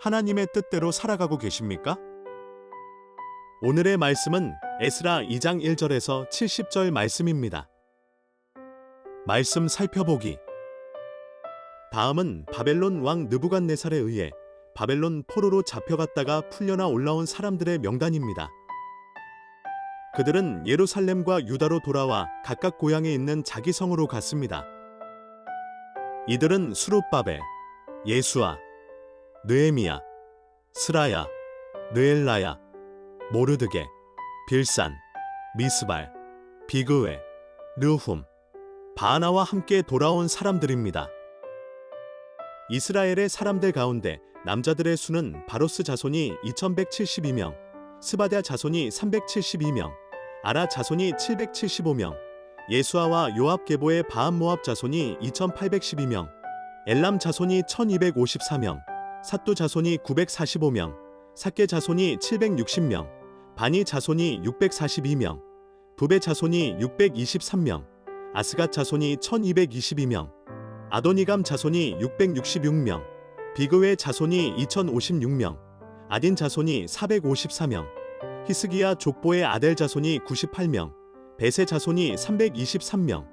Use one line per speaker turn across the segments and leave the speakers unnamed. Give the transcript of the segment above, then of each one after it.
하나님의 뜻대로 살아가고 계십니까? 오늘의 말씀은 에스라 2장 1절에서 70절 말씀입니다. 말씀 살펴보기. 다음은 바벨론 왕 느부갓네살에 의해 바벨론 포로로 잡혀갔다가 풀려나 올라온 사람들의 명단입니다. 그들은 예루살렘과 유다로 돌아와 각각 고향에 있는 자기 성으로 갔습니다. 이들은 수룹바벨, 예수아, 느헤미야, 스라야, 느엘라야, 모르드게, 빌산, 미스발, 비그웨, 르훔, 바하나와 함께 돌아온 사람들입니다. 이스라엘의 사람들 가운데 남자들의 수는 바로스 자손이 2172명, 스바랴 자손이 372명, 아라 자손이 775명, 예수아와 요압 계보의 바한 모압 자손이 2812명, 엘람 자손이 1254명, 삿두 자손이 945명, 삭게 자손이 760명, 바니 자손이 642명, 부베 자손이 623명, 아스갓 자손이 1222명, 아도니감 자손이 666명, 비그웨 자손이 2056명, 아딘 자손이 454명, 히스기야 족보의 아델 자손이 98명, 베세 자손이 323명,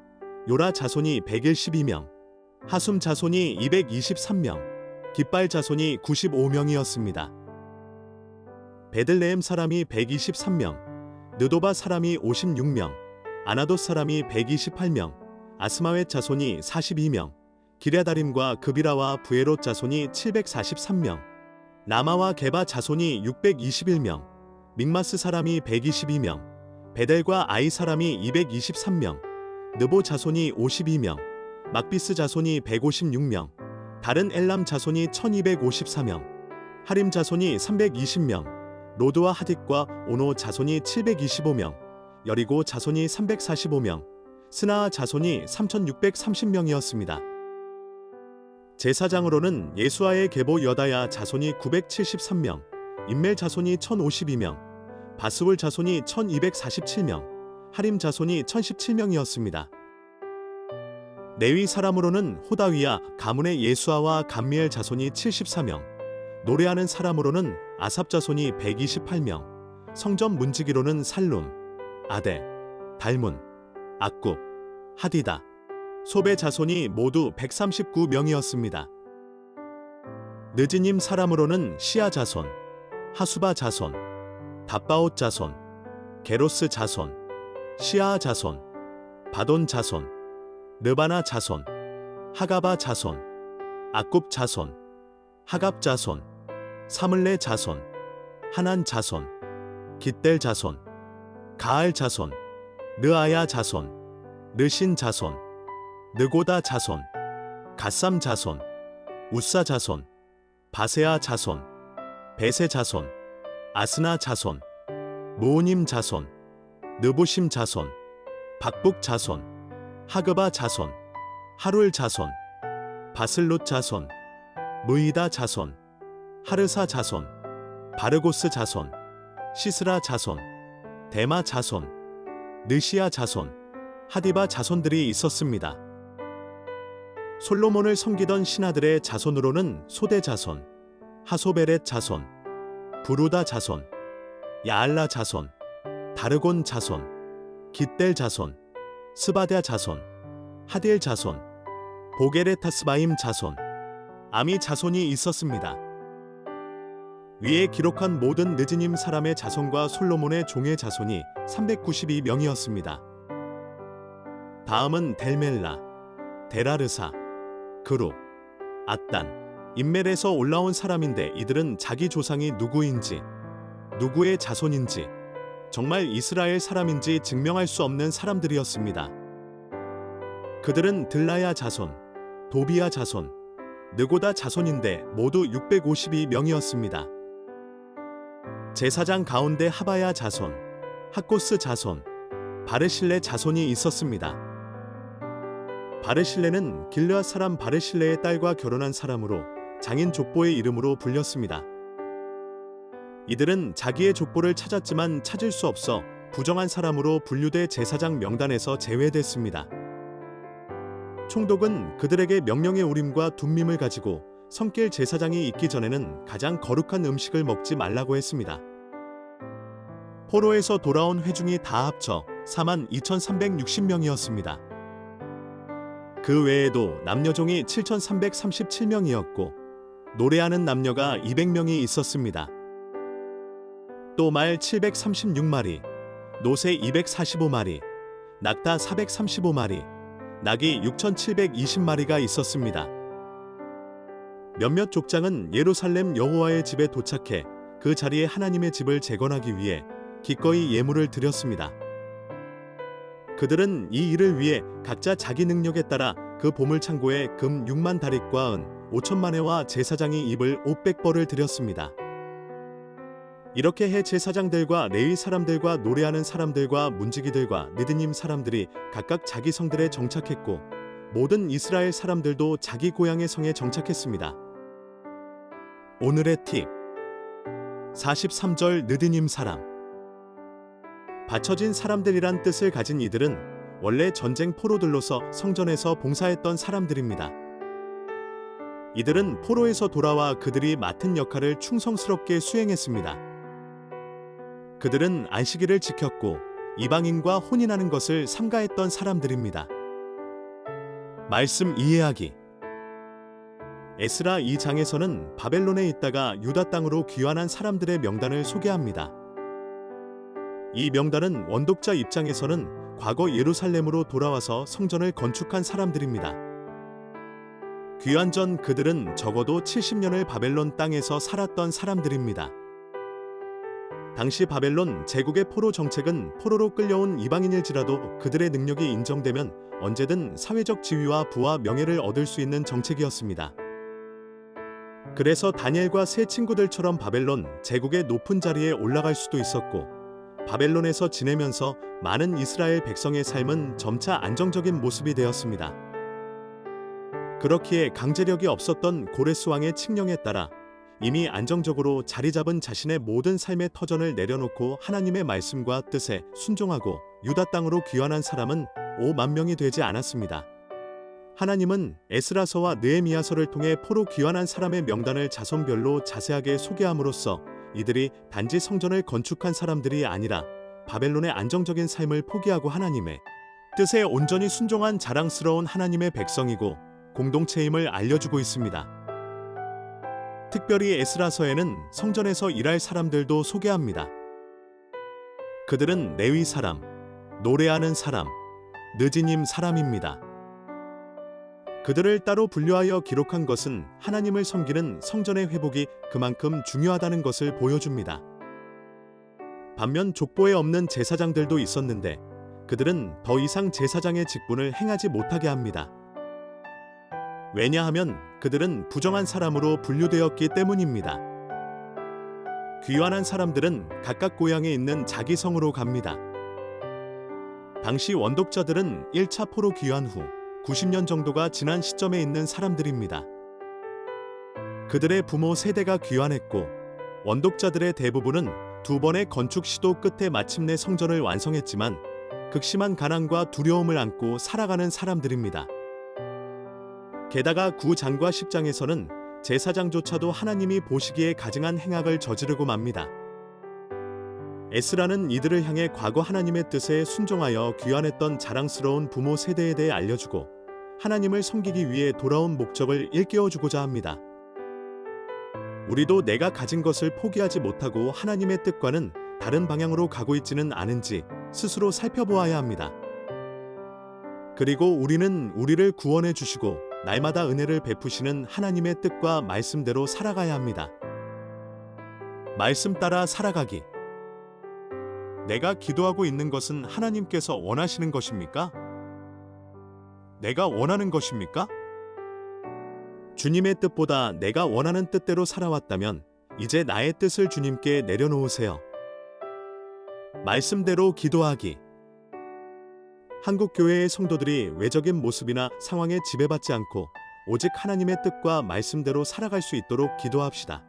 요라 자손이 112명, 하숨 자손이 223명, 깃발 자손이 95명이었습니다. 베들레헴 사람이 123명, 느도바 사람이 56명, 아나돗 사람이 128명, 아스마웻 자손이 42명, 기랴다림과 그비라와 부에롯 자손이 743명, 라마와 게바 자손이 621명, 믹마스 사람이 122명, 베델과 아이 사람이 223명, 느보 자손이 52명, 막비스 자손이 156명, 다른 엘람 자손이 1254명, 하림 자손이 320명, 로드와 하딕과 오노 자손이 725명, 여리고 자손이 345명, 스나아 자손이 3630명이었습니다. 제사장으로는 예수아의 계보 여다야 자손이 973명, 임멜 자손이 1052명, 바스울 자손이 1247명, 하림 자손이 1017명이었습니다. 레위 사람으로는 호다위야 가문의 예수아와 감미엘 자손이 74명, 노래하는 사람으로는 아삽 자손이 128명, 성전 문지기로는 살룸, 아데, 달문, 악굽, 하디다, 소베 자손이 모두 139명이었습니다. 느지님 사람으로는 시아 자손, 하수바 자손, 답바옷 자손, 게로스 자손, 시아아 자손, 바돈 자손, 르바나 자손, 하가바 자손, 악굽 자손, 하갑 자손, 사물레 자손, 하난 자손, 깃델 자손, 가알 자손, 르아야 자손, 르신 자손, 느고다 자손, 갓삼 자손, 우사 자손, 바세아 자손, 베세 자손, 아스나 자손, 모우님 자손, 느보심 자손, 박북 자손, 하그바 자손, 하룰 자손, 바슬롯 자손, 무이다 자손, 하르사 자손, 바르고스 자손, 시스라 자손, 데마 자손, 느시아 자손, 하디바 자손들이 있었습니다. 솔로몬을 섬기던 신하들의 자손으로는 소대 자손, 하소베렛 자손, 부루다 자손, 야알라 자손, 다르곤 자손, 깃델 자손, 스바랴 자손, 하딜 자손, 보게레타스바임 자손, 아미 자손이 있었습니다. 위에 기록한 모든 느지님 사람의 자손과 솔로몬의 종의 자손이 392명이었습니다. 다음은 델멜라, 데라르사, 그룹, 앗단, 임멜에서 올라온 사람인데 이들은 자기 조상이 누구인지, 누구의 자손인지, 정말 이스라엘 사람인지 증명할 수 없는 사람들이었습니다. 그들은 들라야 자손, 도비야 자손, 느고다 자손인데 모두 652명이었습니다. 제사장 가운데 하바야 자손, 학고스 자손, 바르실레 자손이 있었습니다. 바르실레는 길르앗 사람 바르실레의 딸과 결혼한 사람으로 장인 족보의 이름으로 불렸습니다. 이들은 자기의 족보를 찾았지만 찾을 수 없어 부정한 사람으로 분류돼 제사장 명단에서 제외됐습니다. 총독은 그들에게 명령의 우림과 둠밈을 가지고 성길 제사장이 있기 전에는 가장 거룩한 음식을 먹지 말라고 했습니다. 포로에서 돌아온 회중이 다 합쳐 42,360명이었습니다. 그 외에도 남녀종이 7,337명이었고 노래하는 남녀가 200명이 있었습니다. 또 말 736마리, 노새 245마리, 낙타 435마리, 낙이 6,720마리가 있었습니다. 몇몇 족장은 예루살렘 여호와의 집에 도착해 그 자리에 하나님의 집을 재건하기 위해 기꺼이 예물을 드렸습니다. 그들은 이 일을 위해 각자 자기 능력에 따라 그 보물창고에 금 6만 다릿과 은 5천만 회와 제사장이 입을 옷 100벌을 드렸습니다. 이렇게 해 제사장들과 레위 사람들과 노래하는 사람들과 문지기들과 느드님 사람들이 각각 자기 성들에 정착했고 모든 이스라엘 사람들도 자기 고향의 성에 정착했습니다. 오늘의 팁 43절 느드님 사람. 바쳐진 사람들이란 뜻을 가진 이들은 원래 전쟁 포로들로서 성전에서 봉사했던 사람들입니다. 이들은 포로에서 돌아와 그들이 맡은 역할을 충성스럽게 수행했습니다. 그들은 안식일을 지켰고 이방인과 혼인하는 것을 삼가했던 사람들입니다. 말씀 이해하기. 에스라 2장에서는 바벨론에 있다가 유다 땅으로 귀환한 사람들의 명단을 소개합니다. 이 명단은 원독자 입장에서는 과거 예루살렘으로 돌아와서 성전을 건축한 사람들입니다. 귀환 전 그들은 적어도 70년을 바벨론 땅에서 살았던 사람들입니다. 당시 바벨론 제국의 포로 정책은 포로로 끌려온 이방인일지라도 그들의 능력이 인정되면 언제든 사회적 지위와 부와 명예를 얻을 수 있는 정책이었습니다. 그래서 다니엘과 세 친구들처럼 바벨론 제국의 높은 자리에 올라갈 수도 있었고 바벨론에서 지내면서 많은 이스라엘 백성의 삶은 점차 안정적인 모습이 되었습니다. 그렇기에 강제력이 없었던 고레스 왕의 칙령에 따라 이미 안정적으로 자리 잡은 자신의 모든 삶의 터전을 내려놓고 하나님의 말씀과 뜻에 순종하고 유다 땅으로 귀환한 사람은 5만 명이 되지 않았습니다. 하나님은 에스라서와 느헤미야서를 통해 포로 귀환한 사람의 명단을 자손별로 자세하게 소개함으로써 이들이 단지 성전을 건축한 사람들이 아니라 바벨론의 안정적인 삶을 포기하고 하나님의 뜻에 온전히 순종한 자랑스러운 하나님의 백성이고 공동체임을 알려주고 있습니다. 특별히 에스라서에는 성전에서 일할 사람들도 소개합니다. 그들은 레위 사람, 노래하는 사람, 느지님 사람입니다. 그들을 따로 분류하여 기록한 것은 하나님을 섬기는 성전의 회복이 그만큼 중요하다는 것을 보여줍니다. 반면 족보에 없는 제사장들도 있었는데 그들은 더 이상 제사장의 직분을 행하지 못하게 합니다. 왜냐하면 그들은 부정한 사람으로 분류되었기 때문입니다. 귀환한 사람들은 각각 고향에 있는 자기 성으로 갑니다. 당시 원독자들은 1차 포로 귀환 후 90년 정도가 지난 시점에 있는 사람들입니다. 그들의 부모 세대가 귀환했고 원독자들의 대부분은 두 번의 건축 시도 끝에 마침내 성전을 완성했지만 극심한 가난과 두려움을 안고 살아가는 사람들입니다. 게다가 9장과 10장에서는 제사장조차도 하나님이 보시기에 가증한 행악을 저지르고 맙니다. 에스라는 이들을 향해 과거 하나님의 뜻에 순종하여 귀환했던 자랑스러운 부모 세대에 대해 알려주고 하나님을 섬기기 위해 돌아온 목적을 일깨워주고자 합니다. 우리도 내가 가진 것을 포기하지 못하고 하나님의 뜻과는 다른 방향으로 가고 있지는 않은지 스스로 살펴보아야 합니다. 그리고 우리는 우리를 구원해 주시고 날마다 은혜를 베푸시는 하나님의 뜻과 말씀대로 살아가야 합니다. 말씀 따라 살아가기. 내가 기도하고 있는 것은 하나님께서 원하시는 것입니까? 내가 원하는 것입니까? 주님의 뜻보다 내가 원하는 뜻대로 살아왔다면 이제 나의 뜻을 주님께 내려놓으세요. 말씀대로 기도하기. 한국교회의 성도들이 외적인 모습이나 상황에 지배받지 않고 오직 하나님의 뜻과 말씀대로 살아갈 수 있도록 기도합시다.